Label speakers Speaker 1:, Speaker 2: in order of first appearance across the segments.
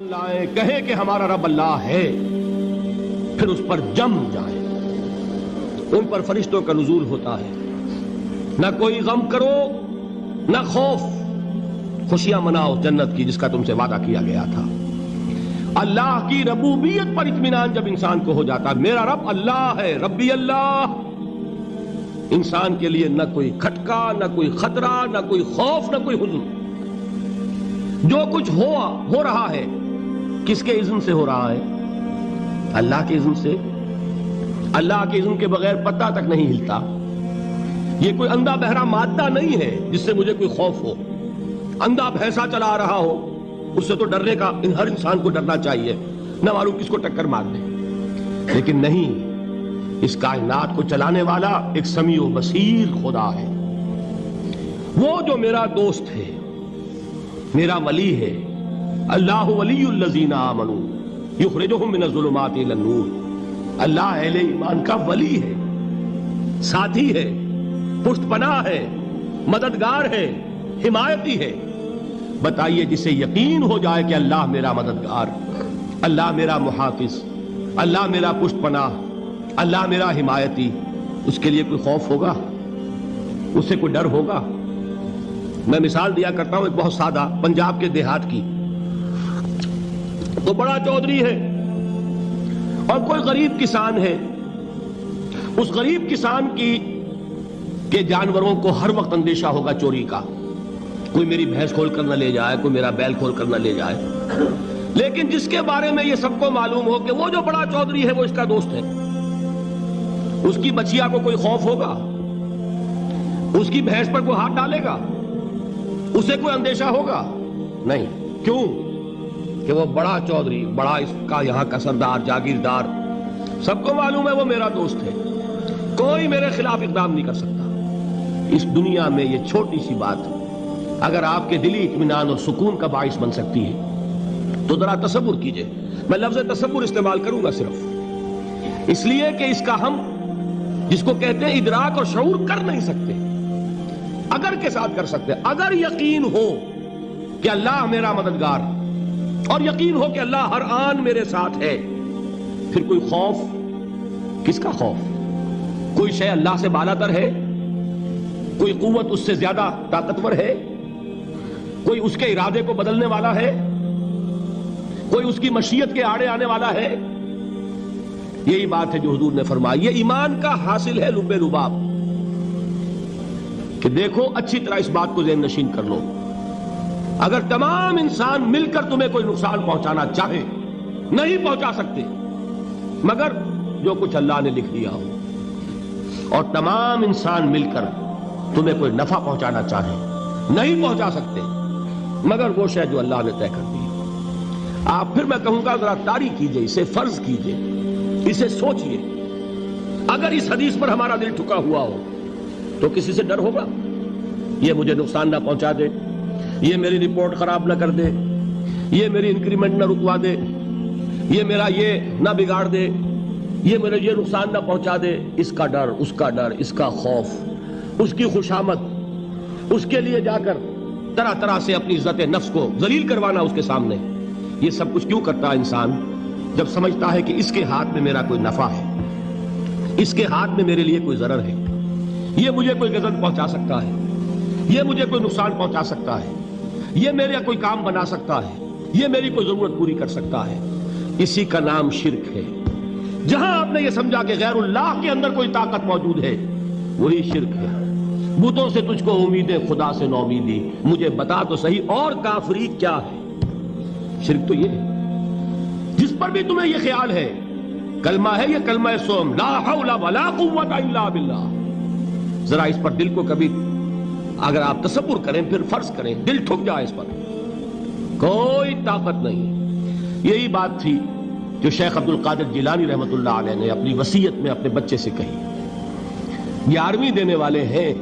Speaker 1: لائیں کہیں کہ ہمارا رب اللہ ہے، پھر اس پر جم جائیں۔ ان پر فرشتوں کا نزول ہوتا ہے، نہ کوئی غم کرو نہ خوف، خوشیاں مناؤ جنت کی جس کا تم سے وعدہ کیا گیا تھا۔ اللہ کی ربوبیت پر اطمینان جب انسان کو ہو جاتا، میرا رب اللہ ہے، ربی اللہ، انسان کے لیے نہ کوئی کھٹکا، نہ کوئی خطرہ، نہ کوئی خوف، نہ کوئی حزن۔ جو کچھ ہو رہا ہے کس کے اذن سے ہو رہا ہے؟ اللہ کے اذن سے۔ اللہ کے اذن کے بغیر پتہ تک نہیں ہلتا۔ یہ کوئی اندھا بہرا مادہ نہیں ہے جس سے مجھے کوئی خوف ہو۔ اندھا بھینسا چلا رہا ہو اس سے تو ڈرنے کا ہر انسان کو ڈرنا چاہیے، نہ معلوم کس کو ٹکر مار دے۔ لیکن نہیں، اس کائنات کو چلانے والا ایک سمیع و بصیر خدا ہے، وہ جو میرا دوست ہے، میرا ولی ہے۔ اللہ ولی الذین آمنوا یخرجہم من الظلمات الی النور۔ اللہ اہل ایمان کا ولی ہے، ساتھی ہے، پشت پناہ ہے، مددگار ہے، حمایتی ہے۔ بتائیے جسے یقین ہو جائے کہ اللہ میرا مددگار، اللہ میرا محافظ، اللہ میرا پشت پناہ، اللہ میرا حمایتی، اس کے لیے کوئی خوف ہوگا؟ اس سے کوئی ڈر ہوگا؟ میں مثال دیا کرتا ہوں ایک بہت سادہ، پنجاب کے دیہات کی۔ تو بڑا چودھری ہے اور کوئی غریب کسان ہے۔ اس غریب کسان کے جانوروں کو ہر وقت اندیشہ ہوگا چوری کا، کوئی میری بھینس کھول کر نہ لے جائے، کوئی میرا بیل کھول کر نہ لے جائے۔ لیکن جس کے بارے میں یہ سب کو معلوم ہو کہ وہ جو بڑا چودھری ہے وہ اس کا دوست ہے، اس کی بچیا کو کوئی خوف ہوگا؟ اس کی بھینس پر کوئی ہاتھ ڈالے گا؟ اسے کوئی اندیشہ ہوگا؟ نہیں۔ کیوں؟ کہ وہ بڑا چودھری، بڑا اس کا یہاں کا سردار، جاگیردار، سب کو معلوم ہے وہ میرا دوست ہے، کوئی میرے خلاف اقدام نہیں کر سکتا۔ اس دنیا میں یہ چھوٹی سی بات اگر آپ کے دلی اطمینان اور سکون کا باعث بن سکتی ہے تو ذرا تصور کیجئے۔ میں لفظ تصور استعمال کروں گا صرف اس لیے کہ اس کا ہم جس کو کہتے ہیں ادراک اور شعور کر نہیں سکتے، اگر کے ساتھ کر سکتے۔ اگر یقین ہو کہ اللہ میرا مددگار اور یقین ہو کہ اللہ ہر آن میرے ساتھ ہے، پھر کوئی خوف؟ کس کا خوف؟ کوئی شے اللہ سے بالاتر ہے؟ کوئی قوت اس سے زیادہ طاقتور ہے؟ کوئی اس کے ارادے کو بدلنے والا ہے؟ کوئی اس کی مشیت کے آڑے آنے والا ہے؟ یہی بات ہے جو حضور نے فرمائی۔ یہ ایمان کا حاصل ہے لب لباب، کہ دیکھو اچھی طرح اس بات کو ذہن نشین کر لو، اگر تمام انسان مل کر تمہیں کوئی نقصان پہنچانا چاہے نہیں پہنچا سکتے، مگر جو کچھ اللہ نے لکھ دیا ہو، اور تمام انسان مل کر تمہیں کوئی نفع پہنچانا چاہے نہیں پہنچا سکتے، مگر وہ شے جو اللہ نے طے کر دی۔ آپ پھر میں کہوں گا ذرا طاری کیجئے، اسے فرض کیجئے، اسے سوچئے۔ اگر اس حدیث پر ہمارا دل ٹھکا ہوا ہو تو کسی سے ڈر ہوگا؟ یہ مجھے نقصان نہ پہنچا دے، یہ میری رپورٹ خراب نہ کر دے، یہ میری انکریمنٹ نہ رکوا دے، یہ میرا یہ نہ بگاڑ دے، یہ میرے یہ نقصان نہ پہنچا دے۔ اس کا ڈر، اس کا ڈر، اس کا خوف، اس کی خوشامد، اس کے لیے جا کر طرح طرح سے اپنی عزت نفس کو ذلیل کروانا اس کے سامنے۔ یہ سب کچھ کیوں کرتا ہے انسان؟ جب سمجھتا ہے کہ اس کے ہاتھ میں میرا کوئی نفع ہے، اس کے ہاتھ میں میرے لیے کوئی ضرر ہے، یہ مجھے کوئی غضب پہنچا سکتا ہے، یہ مجھے کوئی نقصان پہنچا سکتا ہے، یہ میرے کوئی کام بنا سکتا ہے، یہ میری کوئی ضرورت پوری کر سکتا ہے۔ اسی کا نام شرک ہے۔ جہاں آپ نے یہ سمجھا کہ غیر اللہ کے اندر کوئی طاقت موجود ہے، وہی شرک ہے۔ بتوں سے تجھ کو امیدیں، خدا سے نومیدی، مجھے بتا تو صحیح اور کافری کیا ہے؟ شرک تو یہ ہے۔ جس پر بھی تمہیں یہ خیال ہے، کلمہ ہے یہ کلمہ سوم، لا حول ولا قوت الا باللہ، ذرا اس پر دل کو کبھی اگر آپ تصور کریں، پھر فرض کریں، دل ٹھک جائے اس پر، کوئی طاقت نہیں۔ یہی بات تھی جو شیخ عبد القادر جیلانی رحمۃ اللہ علیہ نے اپنی وصیت میں اپنے بچے سے کہی۔ 11ویں دینے والے ہیں،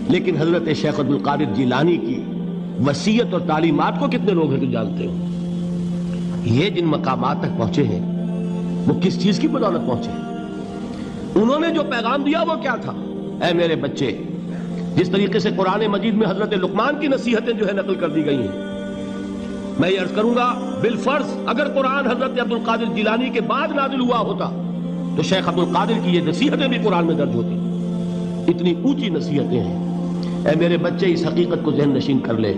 Speaker 1: لیکن حضرت شیخ عبد القادر جیلانی کی وصیت اور تعلیمات کو کتنے لوگ ہیں تو جانتے ہو؟ یہ جن مقامات تک پہنچے ہیں وہ کس چیز کی بدولت پہنچے ہیں؟ انہوں نے جو پیغام دیا وہ کیا تھا؟ اے میرے بچے، جس طریقے سے قرآن مجید میں حضرت لقمان کی نصیحتیں جو ہے نقل کر دی گئی ہیں، میں یہ عرض کروں گا بالفرض اگر قرآن حضرت عبد القادر جیلانی کے بعد نازل ہوا ہوتا تو شیخ عبد القادر کی یہ نصیحتیں بھی قرآن میں درج ہوتی. اتنی اونچی نصیحتیں ہیں. اے میرے بچے اس حقیقت کو ذہن نشین کر لے,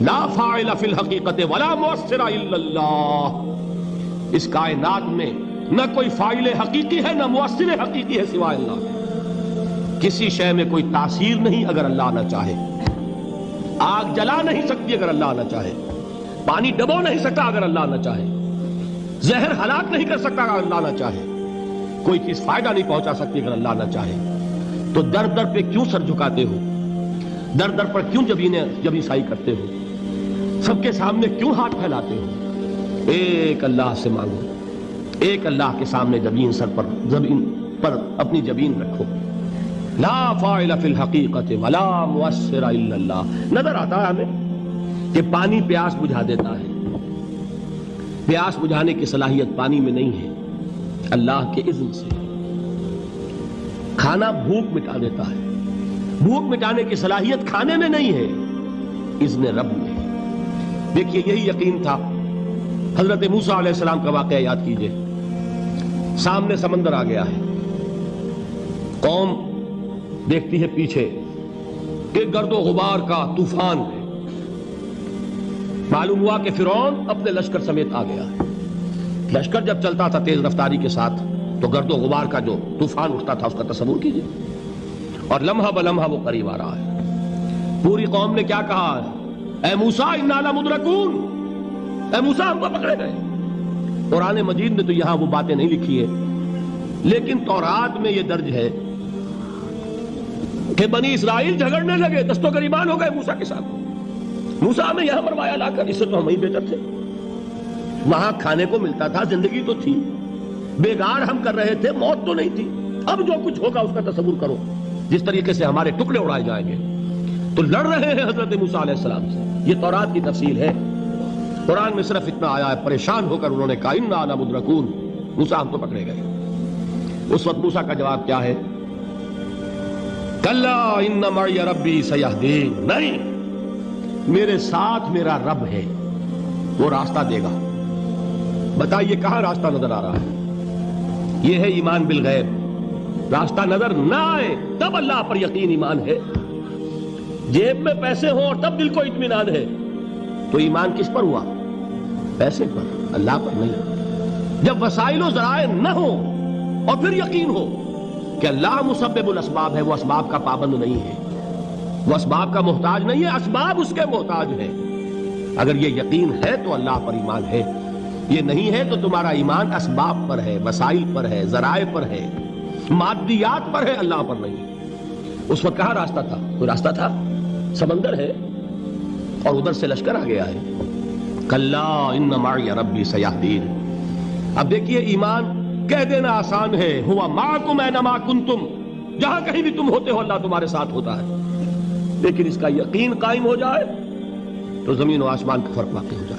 Speaker 1: لا فاعل فی الحقیقت ولا مؤثر الا اللہ. اس کائنات میں نہ کوئی فاعل حقیقی ہے نہ مؤثر حقیقی ہے سوائے اللہ. کسی شے میں کوئی تاثیر نہیں اگر اللہ نہ چاہے. آگ جلا نہیں سکتی اگر اللہ نہ چاہے. پانی ڈبو نہیں سکتا اگر اللہ نہ چاہے. زہر ہلاک نہیں کر سکتا اگر اللہ نہ چاہے. کوئی چیز فائدہ نہیں پہنچا سکتی اگر اللہ نہ چاہے. تو در در پہ کیوں سر جھکاتے ہو؟ در در پر کیوں جبیں سائی کرتے ہو؟ سب کے سامنے کیوں ہاتھ پھیلاتے ہو؟ ایک اللہ سے مانگو, ایک اللہ کے سامنے زمین پر اپنی جبین رکھو. لا فاعل فی الحقیقت ولا مؤثر الا اللہ. نظر آتا ہے ہمیں کہ پانی پیاس بجھا دیتا ہے. پیاس بجھانے کی صلاحیت پانی میں نہیں ہے, اللہ کے اذن سے. کھانا بھوک مٹا دیتا ہے, بھوک مٹانے کی صلاحیت کھانے میں نہیں ہے, اذن رب میں. دیکھیے یہی یقین تھا. حضرت موسیٰ علیہ السلام کا واقعہ یاد کیجئے. سامنے سمندر آ گیا ہے, قوم دیکھتی ہے پیچھے کہ گرد و غبار کا طوفان ہے. معلوم ہوا کہ فرعون اپنے لشکر سمیت آ گیا ہے. لشکر جب چلتا تھا تیز رفتاری کے ساتھ تو گرد و غبار کا جو طوفان اٹھتا تھا اس کا تصور کیجئے. اور لمحہ بلمحہ وہ قریب آ رہا ہے. پوری قوم نے کیا کہا؟ اے موسیٰ انا لمدرکون, اے موسیٰ ہم کو پکڑے گئے. قرآن مجید نے تو یہاں وہ باتیں نہیں لکھی ہے, لیکن تورات میں یہ درج ہے کہ بنی اسرائیل جھگڑنے لگے, دست و گریبان ہو گئے موسیٰ کے ساتھ. موسیٰ ہمیں یہاں مروایا لا کر, اس سے تو ہم ہی بہتر تھے. وہاں کھانے کو ملتا تھا, زندگی تو تھی, بیگار ہم کر رہے تھے, موت تو نہیں تھی. اب جو کچھ ہوگا اس کا تصور کرو, جس طریقے سے ہمارے ٹکڑے اڑائے جائیں گے. تو لڑ رہے ہیں حضرت موسیٰ علیہ السلام سے. یہ تورات کی تفصیل ہے. قرآن میں صرف اتنا آیا ہے, پریشان ہو کر انہوں نے کہا انا لمدرکون, موسیٰ ہم تو پکڑے گئے. اس وقت موسیٰ کا جواب کیا ہے؟ کلا ان معی ربی سیہدین. نہیں, میرے ساتھ میرا رب ہے, وہ راستہ دے گا. بتائیے کہاں راستہ نظر آ رہا ہے؟ یہ ہے ایمان بالغیب. راستہ نظر نہ آئے تب اللہ پر یقین ایمان ہے. جیب میں پیسے ہوں اور تب دل کو اطمینان ہے تو ایمان کس پر ہوا؟ پیسے پر, اللہ پر نہیں. جب وسائل و ذرائع نہ ہو اور پھر یقین ہو کہ اللہ مسبب الاسباب ہے, وہ اسباب کا پابند نہیں ہے, وہ اسباب کا محتاج نہیں ہے, اسباب اس کے محتاج ہے. اگر یہ یقین ہے تو اللہ پر ایمان ہے. یہ نہیں ہے تو تمہارا ایمان اسباب پر ہے, وسائل پر ہے, ذرائع پر ہے, مادیات پر ہے, اللہ پر نہیں. اس وقت کہاں راستہ تھا؟ کوئی راستہ تھا؟ سمندر ہے اور ادھر سے لشکر آ گیا ہے. کلا ان معی ربی سیہدین. اب دیکھیے ایمان کہہ دینا آسان ہے, ہوا معکم اینما کنتم, جہاں کہیں بھی تم ہوتے ہو اللہ تمہارے ساتھ ہوتا ہے. لیکن اس کا یقین قائم ہو جائے تو زمین و آسمان کا فرق واقع ہو جائے.